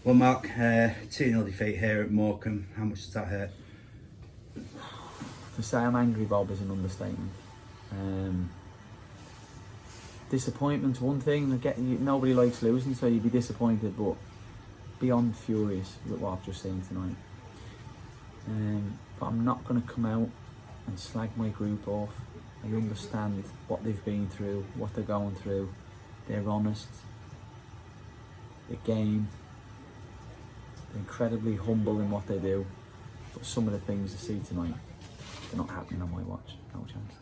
Well, Mark, 2-0 defeat here at Morecambe. How much does that hurt? To say I'm angry, Bob, is an understatement. Disappointment's one thing. Nobody likes losing, so you'd be disappointed, but beyond furious with what I've just seen tonight. But I'm not going to come out and slag my group off. I understand what they've been through, what they're going through. They're honest. The game. They're incredibly humble in what they do. But some of the things I see tonight, they're not happening on my watch. No chance.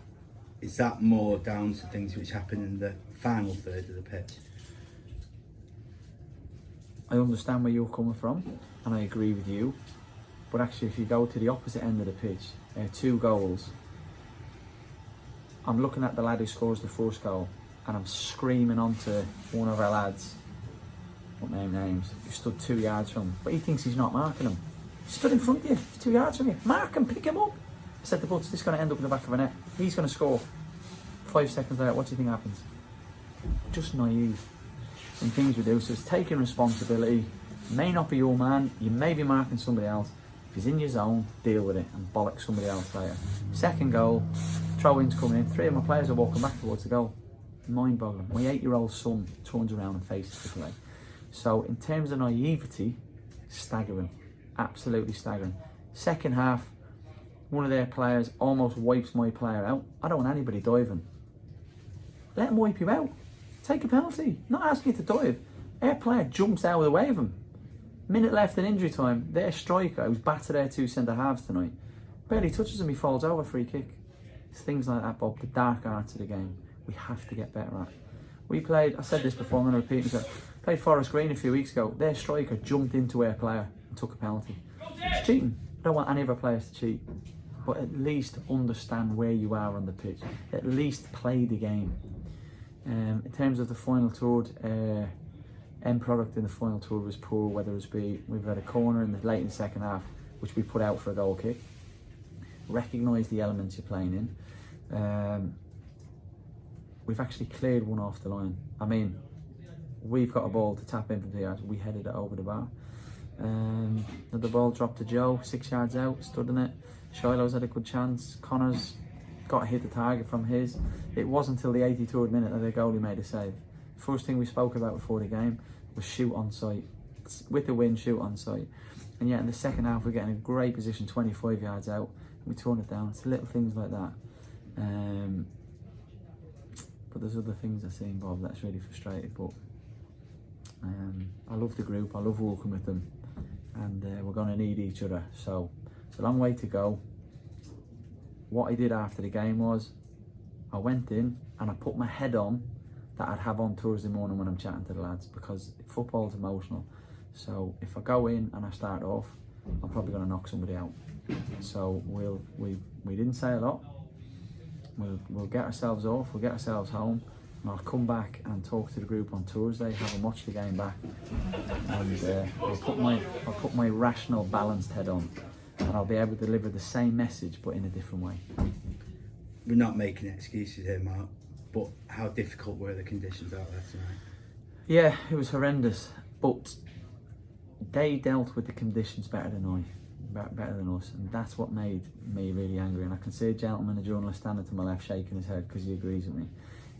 Is that more down to things which happened in the final third of the pitch? I understand where you're coming from, and I agree with you. But actually, if you go to the opposite end of the pitch, 2 goals, I'm looking at the lad who scores the first goal, and I'm screaming onto one of our lads, what names, who stood 2 yards from him, but he thinks he's not marking him. He stood in front of you, he's 2 yards from you. Mark him, pick him up. I said to Butts, this is going to end up in the back of a net. He's going to score. 5 seconds later, what do you think happens? Just naive in things we do. So it's taking responsibility. May not be your man, you may be marking somebody else. If he's in your zone, deal with it and bollock somebody else later. Second goal, throw-ins coming in. 3 of my players are walking back towards the goal. Mind-boggling. My 8-year-old son turns around and faces the play. So in terms of naivety, staggering. Absolutely staggering. Second half, one of their players almost wipes my player out. I don't want anybody diving. Let him wipe you out. Take a penalty. Not asking you to dive. Their player jumps out of the way of him. Minute left in injury time. Their striker, who's battered their 2 centre-halves tonight, barely touches him, he falls over, free kick. It's things like that, Bob, the dark arts of the game. We have to get better at. We played, I said this before, I'm going to repeat myself, played Forest Green a few weeks ago. Their striker jumped into their player and took a penalty. It's cheating. I don't want any of our players to cheat. But at least understand where you are on the pitch. At least play the game. In terms of the final third, end product in the final third was poor, whether it's be we've had a corner in the late in the second half, which we put out for a goal kick. Recognise the elements you're playing in. We've actually cleared one off the line. I mean, we've got a ball to tap in from the yards. We headed it over the bar. The ball dropped to Joe, 6 yards out, stood in it. Shiloh's had a good chance. Connor's got to hit the target from his. It wasn't until the 83rd minute that the goalie made a save. First thing we spoke about before the game was shoot on sight. With the win, shoot on sight. And yet in the second half, we're getting a great position 25 yards out. And we turn it down. It's little things like that. But there's other things I've seen, Bob, that's really frustrated. But I love the group. I love working with them. And we're going to need each other. So it's a long way to go. What I did after the game was I went in and I put my head on that I'd have on Thursday morning when I'm chatting to the lads, because football's emotional. So if I go in and I start off, I'm probably going to knock somebody out. So we didn't say a lot. We'll get ourselves off, we'll get ourselves home, and I'll come back and talk to the group on Thursday, have them watch the game back, and I'll put my rational, balanced head on, and I'll be able to deliver the same message but in a different way. We're not making excuses here, Mark, but how difficult were the conditions out there tonight? Yeah, it was horrendous, but they dealt with the conditions better than us, and that's what made me really angry. And I can see a gentleman, a journalist, standing to my left shaking his head because he agrees with me,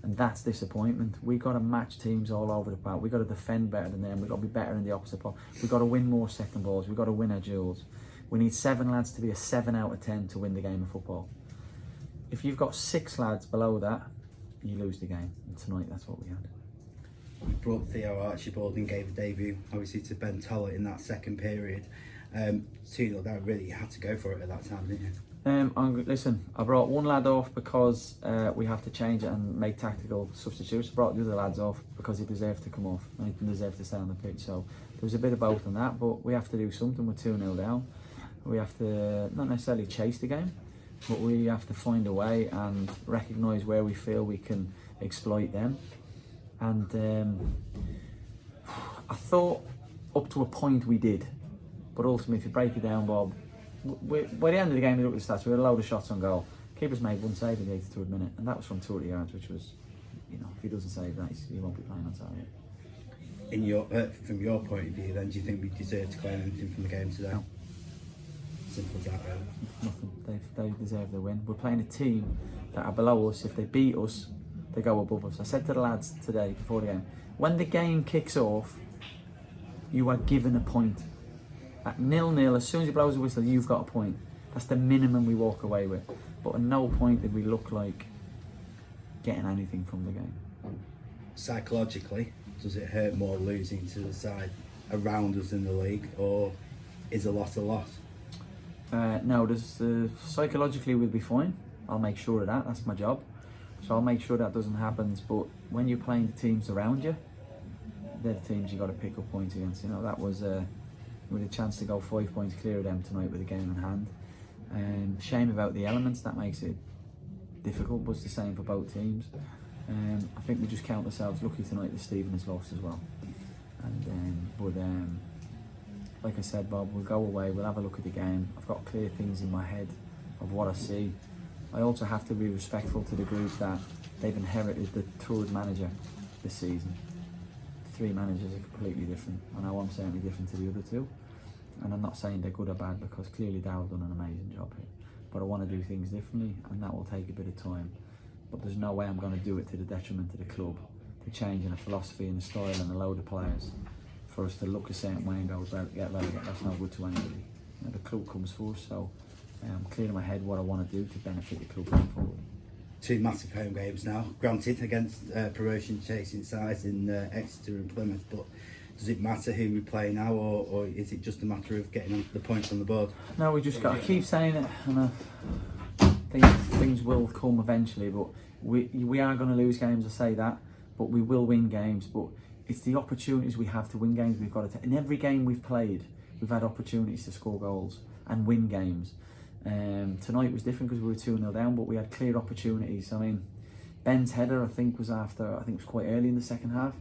and that's disappointment. We got to match teams all over the park. We got to defend better than them. We got to be better in the opposite part. We got to win more second balls. We got to win our duels. We need 7 lads to be a 7 out of 10 to win the game of football. If you've got 6 lads below that, you lose the game. And tonight, that's what we had. You brought Theo Archibald and gave a debut, obviously, to Ben Tollett in that second period. 2-0 down, really, you had to go for it at that time, didn't you? Listen, I brought one lad off because we have to change it and make tactical substitutes. I brought the other lads off because he deserved to come off and he deserved to stay on the pitch. So there was a bit of both on that, but we have to do something. We're 2-0 down. We have to not necessarily chase the game, but we have to find a way and recognise where we feel we can exploit them. And I thought up to a point we did, but ultimately, if you break it down, Bob, by the end of the game, we looked at the stats, we had a load of shots on goal. Keeper's made one save in the 83rd minute, and that was from 30 yards, which was, if he doesn't save that, he won't be playing on Saturday. from your point of view, then do you think we deserve to claim anything from the game today? No. Simple as that, really. Nothing. They deserve the win. We're playing a team that are below us. If they beat us, they go above us. I said to the lads today before the game, when the game kicks off, you are given a point. At 0-0, as soon as he blows a whistle, you've got a point. That's the minimum we walk away with. But at no point did we look like getting anything from the game. Psychologically, does it hurt more losing to the side around us in the league, or is a loss a loss? No, psychologically we'll be fine. I'll make sure of that. That's my job. So I'll make sure that doesn't happen. But when you're playing the teams around you, they're the teams you got to pick up points against. You know, that was with a chance to go 5 points clear of them tonight with a game in hand. Shame about the elements. That makes it difficult, but it's the same for both teams. I think we just count ourselves lucky tonight that Stephen has lost as well. But like I said, Bob, we'll go away, we'll have a look at the game. I've got clear things in my head of what I see. I also have to be respectful to the group that they've inherited the third manager this season. 3 managers are completely different. I know I'm certainly different to the other 2. And I'm not saying they're good or bad, because clearly Dow's done an amazing job here. But I want to do things differently, and that will take a bit of time. But there's no way I'm going to do it to the detriment of the club, to change in a philosophy and a style and a load of players, for us to look a certain way and go, get relegated. That's no good to anybody. You know, the club comes first, so I'm clear in my head what I want to do to benefit the club going forward. 2 massive home games now, granted against promotion chasing sides in Exeter and Plymouth, but does it matter who we play now, or is it just a matter of getting the points on the board? No, we just got to keep saying it, and things will come eventually, but we are going to lose games, I say that, but we will win games. But it's the opportunities we have to win games we've got to take. In every game we've played, we've had opportunities to score goals and win games. Tonight was different because we were 2-0 down, but we had clear opportunities. I mean, Ben's header, I think it was quite early in the second half.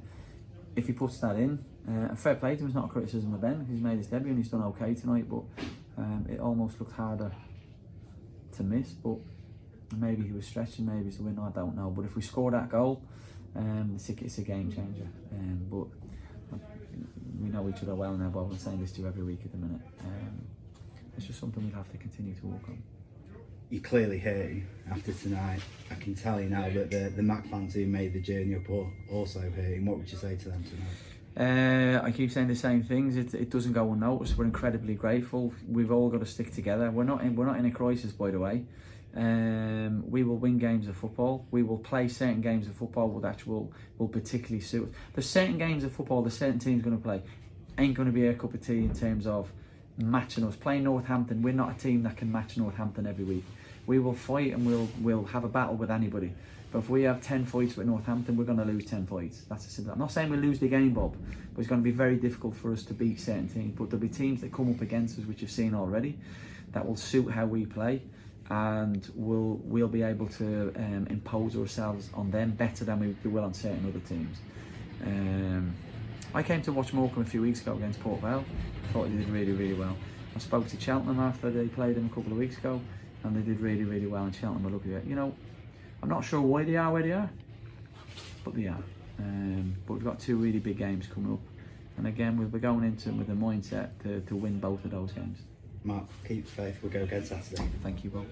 If he puts that in, and fair play to him, it's not a criticism of Ben, he's made his debut and he's done okay tonight, but it almost looked harder to miss. But maybe he was stretching, maybe it's a win, I don't know. But if we score that goal, it's a game changer. But we know each other well now, Bob. I'm saying this to you every week at the minute. It's just something we'll have to continue to work on. You're clearly hurting after tonight. I can tell you now that the Mac fans who made the journey up are also hurting. What would you say to them tonight? I keep saying the same things. It doesn't go unnoticed. We're incredibly grateful. We've all got to stick together. We're not in a crisis, by the way. We will win games of football. We will play certain games of football that will particularly suit us. There's certain games of football that certain teams going to play ain't going to be a cup of tea in terms of matching us. Playing Northampton, we're not a team that can match Northampton every week. We will fight and we'll have a battle with anybody. But if we have 10 fights with Northampton, we're going to lose 10 fights. That's a simple. I'm not saying we lose the game, Bob, but it's going to be very difficult for us to beat certain teams. But there'll be teams that come up against us, which you've seen already, that will suit how we play, and we'll be able to impose ourselves on them better than we will on certain other teams. I came to watch Morecambe a few weeks ago against Port Vale. I thought they did really, really well. I spoke to Cheltenham after they played them a couple of weeks ago, and they did really, really well. And Cheltenham were looking at, I'm not sure why they are where they are, but they are. But we've got 2 really big games coming up, and again we're going into them with the mindset to win both of those games. Mark, keep faith. We'll go again Saturday. Thank you, Bob.